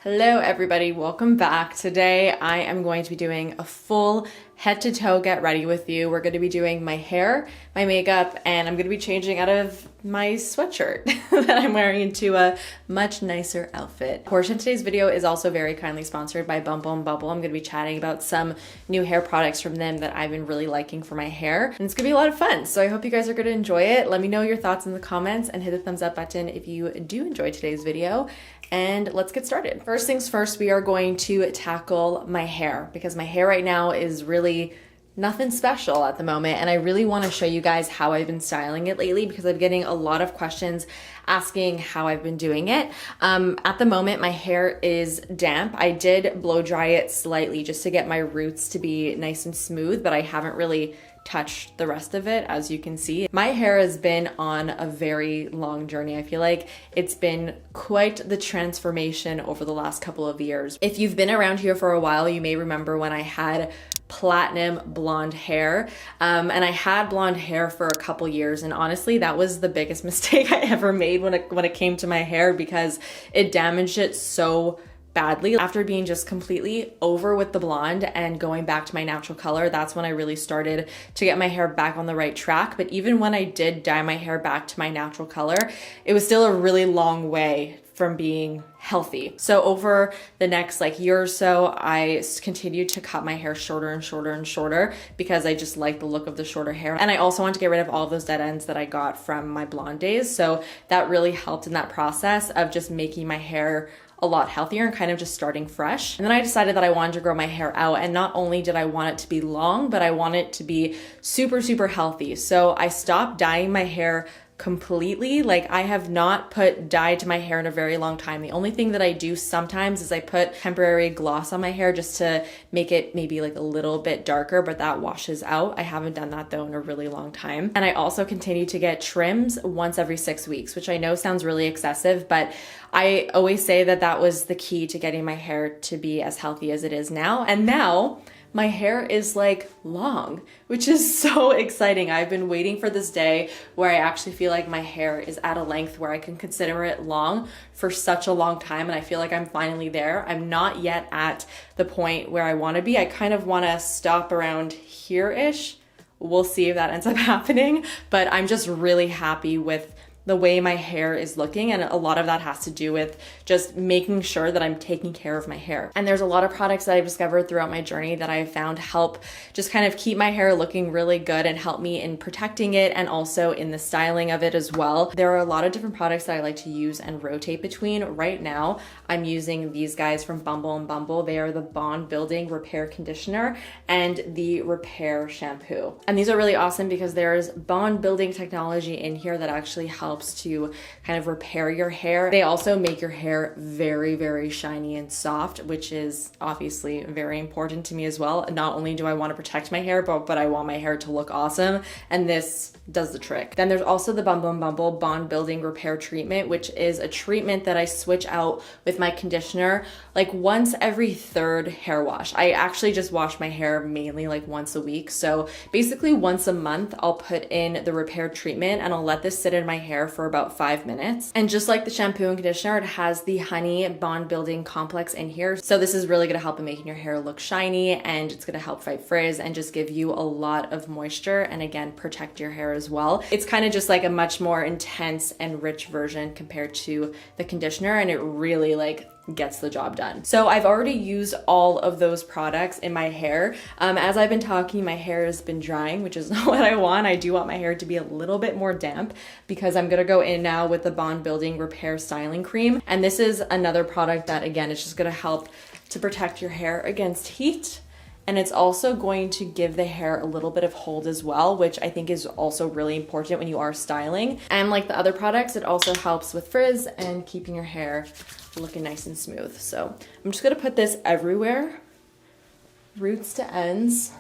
Hello everybody, welcome back. Today I am going to be doing a full head to toe get ready with you. We're going to be doing my hair, my makeup, and I'm going to be changing out of my sweatshirt that I'm wearing into a much nicer outfit. A portion of today's video is also very kindly sponsored by Bumble & Bubble. I'm going to be chatting about some new hair products from them that I've been really liking for my hair, and it's going to be a lot of fun. So I hope you guys are going to enjoy it. Let me know your thoughts in the comments and hit the thumbs up button if you do enjoy today's video. And let's get started. First things first, we are going to tackle my hair because my hair right now is really nothing special at the moment. And I really want to show you guys how I've been styling it lately because I'm getting a lot of questions asking how I've been doing it. At the moment, my hair is damp. I did blow dry it slightly just to get my roots to be nice and smooth, but I haven't really touched the rest of it, as you can see. My hair has been on a very long journey. I feel like it's been quite the transformation over the last couple of years. If you've been around here for a while, you may remember when I had platinum blonde hair, and I had blonde hair for a couple years, and honestly that was the biggest mistake I ever made when it came to my hair because it damaged it so badly. After being just completely over with the blonde and going back to my natural color, that's when I really started to get my hair back on the right track. But even when I did dye my hair back to my natural color, it was still a really long way from being healthy. So over the next year or so, I continued to cut my hair shorter and shorter and shorter because I just like the look of the shorter hair. And I also want to get rid of all of those dead ends that I got from my blonde days. So that really helped in that process of just making my hair a lot healthier and kind of just starting fresh. And then I decided that I wanted to grow my hair out, and not only did I want it to be long, but I want it to be super, super healthy. So I stopped dyeing my hair completely. I have not put dye to my hair in a very long time. The only thing that I do sometimes is I put temporary gloss on my hair just to make it maybe a little bit darker, but that washes out. I haven't done that though in a really long time. And I also continue to get trims once every 6 weeks, which I know sounds really excessive, but I always say that that was the key to getting my hair to be as healthy as it is now. And now my hair is long, which is so exciting. I've been waiting for this day where I actually feel like my hair is at a length where I can consider it long for such a long time. And I feel like I'm finally there. I'm not yet at the point where I want to be. I kind of want to stop around here-ish. We'll see if that ends up happening, but I'm just really happy with the way my hair is looking, and a lot of that has to do with just making sure that I'm taking care of my hair. And there's a lot of products that I've discovered throughout my journey that I've found help just kind of keep my hair looking really good and help me in protecting it and also in the styling of it as well. There are a lot of different products that I like to use and rotate between. Right now, I'm using these guys from Bumble & Bumble. They are the Bond Building Repair Conditioner and the Repair Shampoo. And these are really awesome because there's bond building technology in here that actually helps to kind of repair your hair. They also make your hair very, very shiny and soft, which is obviously very important to me as well. Not only do I want to protect my hair, but I want my hair to look awesome, and this does the trick. Then there's also the Bumble & Bumble Bond Building Repair Treatment, which is a treatment that I switch out with my conditioner once every third hair wash. I actually just wash my hair mainly once a week. So basically once a month, I'll put in the repair treatment and I'll let this sit in my hair for about 5 minutes. And just like the shampoo and conditioner, it has the honey bond building complex in here. So this is really gonna help in making your hair look shiny, and it's gonna help fight frizz and just give you a lot of moisture and again, protect your hair as well. It's kind of just a much more intense and rich version compared to the conditioner, and it really gets the job done. So I've already used all of those products in my hair. As I've been talking, my hair has been drying, which is not what I want. I do want my hair to be a little bit more damp because I'm gonna go in now with the Bond Building Repair Styling Cream. And this is another product that, again, is just gonna help to protect your hair against heat. And it's also going to give the hair a little bit of hold as well, which I think is also really important when you are styling. And like the other products, it also helps with frizz and keeping your hair looking nice and smooth. So I'm just gonna put this everywhere, roots to ends,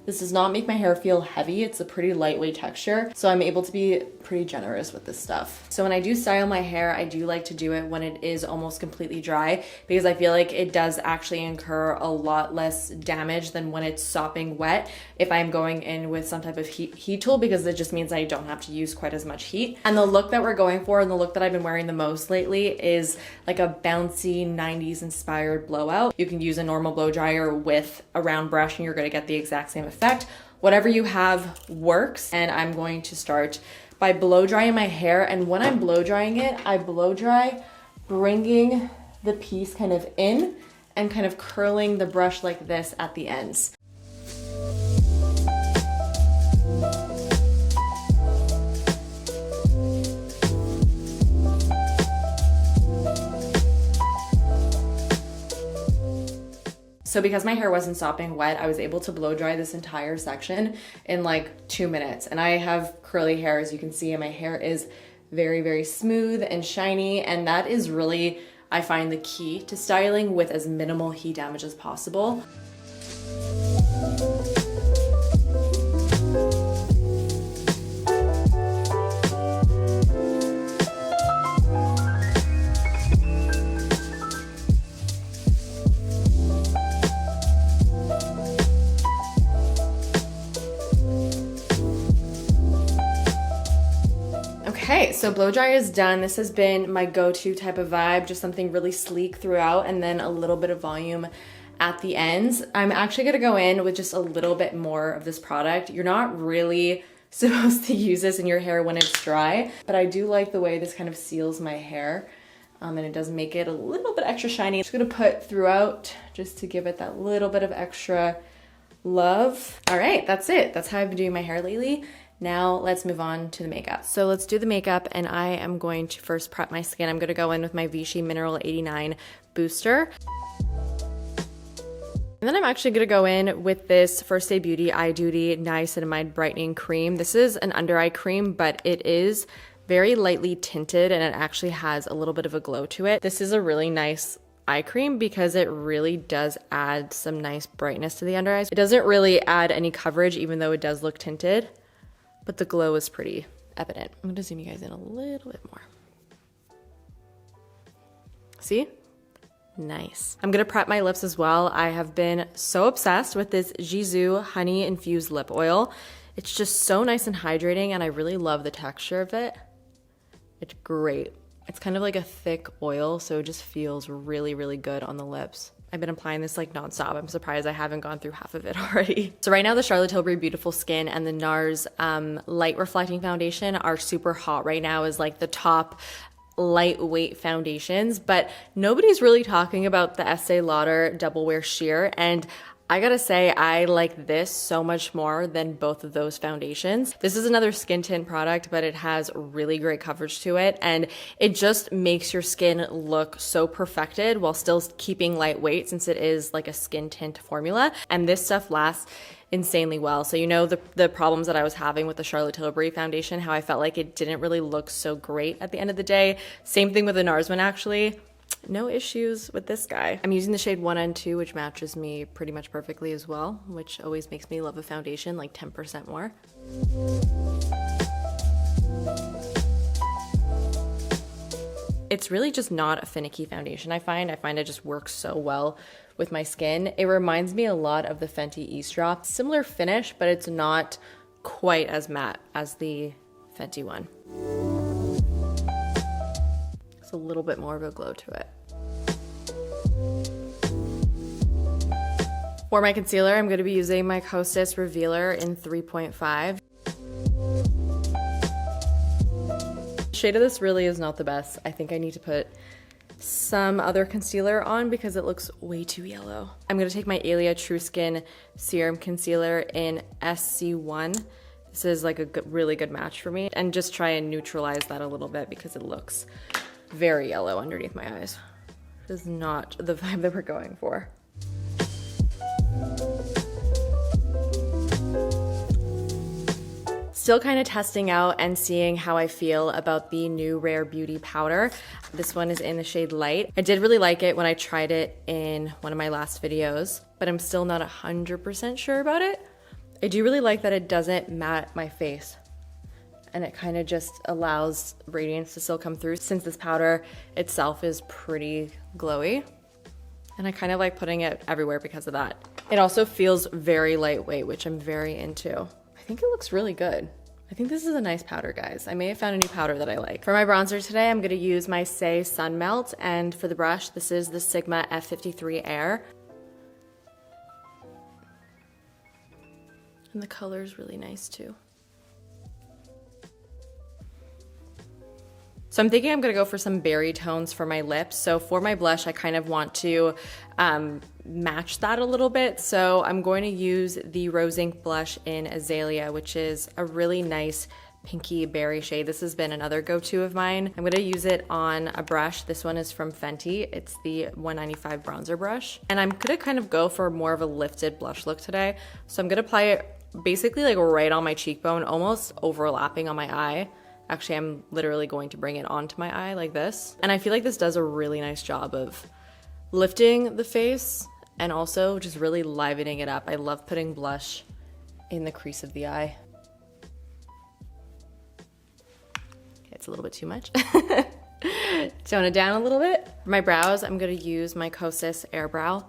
This does not make my hair feel heavy. It's a pretty lightweight texture, so I'm able to be pretty generous with this stuff. So when I do style my hair, I do like to do it when it is almost completely dry, because I feel like it does actually incur a lot less damage than when it's sopping wet if I'm going in with some type of heat tool, because it just means I don't have to use quite as much heat. And the look that we're going for, and the look that I've been wearing the most lately, is like a bouncy 90s inspired blowout. You can use a normal blow dryer with a round brush and you're gonna get the exact same effect. Whatever you have works. And I'm going to start by blow drying my hair. And when I'm blow drying it, I blow dry bringing the piece kind of in and kind of curling the brush like this at the ends. So because my hair wasn't sopping wet, I was able to blow dry this entire section in like 2 minutes. And I have curly hair, as you can see, and my hair is very, very smooth and shiny. And that is really, I find, the key to styling with as minimal heat damage as possible. Okay, so blow dry is done. This has been my go-to type of vibe, just something really sleek throughout and then a little bit of volume at the ends. I'm actually gonna go in with just a little bit more of this product. You're not really supposed to use this in your hair when it's dry, but I do like the way this kind of seals my hair, and it does make it a little bit extra shiny. I'm just gonna put throughout just to give it that little bit of extra love. All right, that's it. That's how I've been doing my hair lately. Now let's move on to the makeup. So let's do the makeup, and I am going to first prep my skin. I'm gonna go in with my Vichy Mineral 89 Booster. And then I'm actually gonna go in with this First Aid Beauty Eye Duty Niacinamide Brightening Cream. This is an under eye cream, but it is very lightly tinted and it actually has a little bit of a glow to it. This is a really nice eye cream because it really does add some nice brightness to the under eyes. It doesn't really add any coverage, even though it does look tinted, but the glow is pretty evident. I'm gonna zoom you guys in a little bit more. See? Nice. I'm gonna prep my lips as well. I have been so obsessed with this Jisoo Honey Infused Lip Oil. It's just so nice and hydrating, and I really love the texture of it. It's great. It's kind of like a thick oil, so it just feels really, really good on the lips. I've been applying this like nonstop. I'm surprised I haven't gone through half of it already. So right now the Charlotte Tilbury Beautiful Skin and the NARS Light Reflecting Foundation are super hot right now as like the top lightweight foundations, but nobody's really talking about the Estee Lauder Double Wear Sheer, and I gotta say, I like this so much more than both of those foundations. This is another skin tint product, but it has really great coverage to it, and it just makes your skin look so perfected while still keeping lightweight, since it is like a skin tint formula, and this stuff lasts insanely well. So you know the problems that I was having with the Charlotte Tilbury foundation, how I felt like it didn't really look so great at the end of the day. Same thing with the NARS one, actually. No issues with this guy. I'm using the shade 1N2, which matches me pretty much perfectly as well, which always makes me love a foundation like 10% more. It's really just not a finicky foundation, I find. It just works so well with my skin. It reminds me a lot of the Fenty Ease Drop. Similar finish, but it's not quite as matte as the Fenty one. A little bit more of a glow to it. For my concealer, I'm going to be using my Hostess Revealer in 3.5. The shade of this really is not the best. I think I need to put some other concealer on because it looks way too yellow. I'm going to take my Alia True Skin Serum Concealer in SC1. This is like a really good match for me, and just try and neutralize that a little bit because it looks very yellow underneath my eyes. This is not the vibe that we're going for. Still kind of testing out and seeing how I feel about the new Rare Beauty powder. This one is in the shade Light. I did really like it when I tried it in one of my last videos, but I'm still not 100% sure about it. I do really like that it doesn't matte my face, and it kind of just allows radiance to still come through since this powder itself is pretty glowy. And I kind of like putting it everywhere because of that. It also feels very lightweight, which I'm very into. I think it looks really good. I think this is a nice powder, guys. I may have found a new powder that I like. For my bronzer today, I'm gonna use my Say Sun Melt, and for the brush, this is the Sigma F53 Air. And the color is really nice too. So I'm thinking I'm gonna go for some berry tones for my lips. So for my blush, I kind of want to match that a little bit. So I'm going to use the Rose Ink blush in Azalea, which is a really nice pinky berry shade. This has been another go-to of mine. I'm gonna use it on a brush. This one is from Fenty. It's the 195 bronzer brush. And I'm gonna kind of go for more of a lifted blush look today. So I'm gonna apply it basically like right on my cheekbone, almost overlapping on my eye. Actually, I'm literally going to bring it onto my eye like this. And I feel like this does a really nice job of lifting the face and also just really livening it up. I love putting blush in the crease of the eye. Okay, it's a little bit too much. Tone it down a little bit. For my brows, I'm gonna use my Kosas Air Brow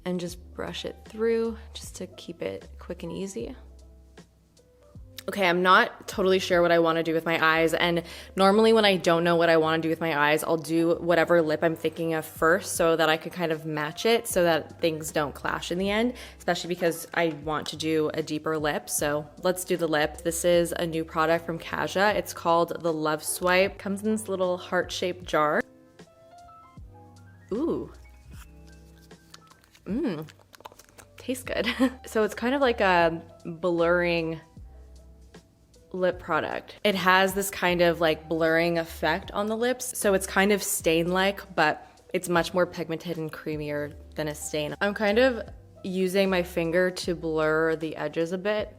and just brush it through just to keep it quick and easy. Okay, I'm not totally sure what I want to do with my eyes, and normally when I don't know what I want to do with my eyes, I'll do whatever lip I'm thinking of first so that I could kind of match it so that things don't clash in the end, especially because I want to do a deeper lip. So let's do the lip. This is a new product from Kaja. It's called the Love Swipe. Comes in this little heart-shaped jar. Ooh. Tastes good. So it's kind of like a blurring lip product. It has this kind of like blurring effect on the lips, so it's kind of stain-like, but it's much more pigmented and creamier than a stain. I'm kind of using my finger to blur the edges a bit.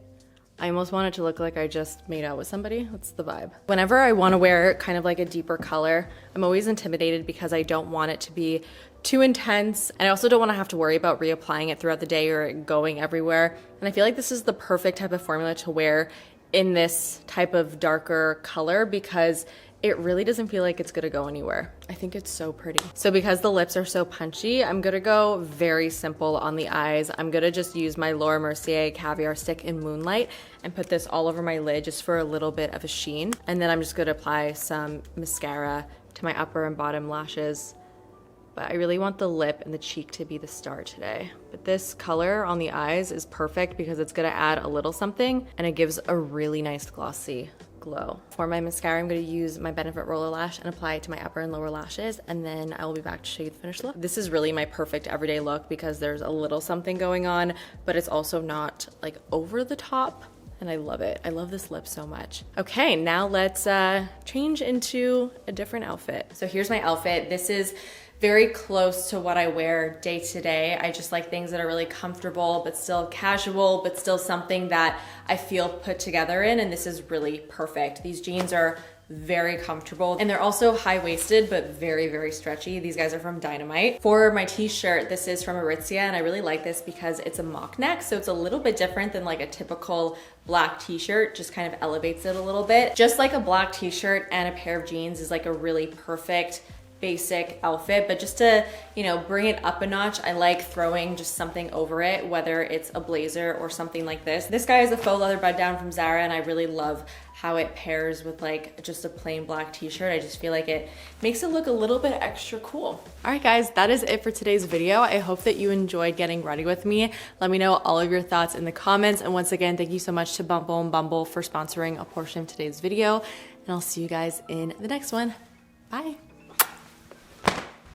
I almost want it to look like I just made out with somebody. That's the vibe. Whenever I want to wear kind of like a deeper color, I'm always intimidated because I don't want it to be too intense, and I also don't want to have to worry about reapplying it throughout the day or it going everywhere. And I feel like this is the perfect type of formula to wear in this type of darker color because it really doesn't feel like it's gonna go anywhere. I think it's so pretty. So because the lips are so punchy, I'm gonna go very simple on the eyes. I'm gonna just use my Laura Mercier Caviar Stick in Moonlight and put this all over my lid just for a little bit of a sheen. And then I'm just gonna apply some mascara to my upper and bottom lashes. But I really want the lip and the cheek to be the star today. But this color on the eyes is perfect because it's gonna add a little something and it gives a really nice glossy glow. For my mascara, I'm gonna use my Benefit Roller Lash and apply it to my upper and lower lashes, and then I will be back to show you the finished look. This is really my perfect everyday look because there's a little something going on, but it's also not like over the top. And I love it. I love this lip so much. Okay, now let's change into a different outfit. So here's my outfit. This is very close to what I wear day to day. I just like things that are really comfortable, but still casual, but still something that I feel put together in, and this is really perfect. These jeans are very comfortable, and they're also high-waisted, but very, very stretchy. These guys are from Dynamite. For my t-shirt, this is from Aritzia, and I really like this because it's a mock neck, so it's a little bit different than like a typical black t-shirt, just kind of elevates it a little bit. Just like a black t-shirt and a pair of jeans is like a really perfect basic outfit, but just to, you know, bring it up a notch, I like throwing just something over it, whether it's a blazer or something like this. This guy is a faux leather button down from Zara, and I really love how it pairs with like just a plain black t-shirt. I just feel like it makes it look a little bit extra cool. All right, guys, that is it for today's video. I hope that you enjoyed getting ready with me. Let me know all of your thoughts in the comments. And once again, thank you so much to Bumble and Bumble for sponsoring a portion of today's video. And I'll see you guys in the next one. Bye.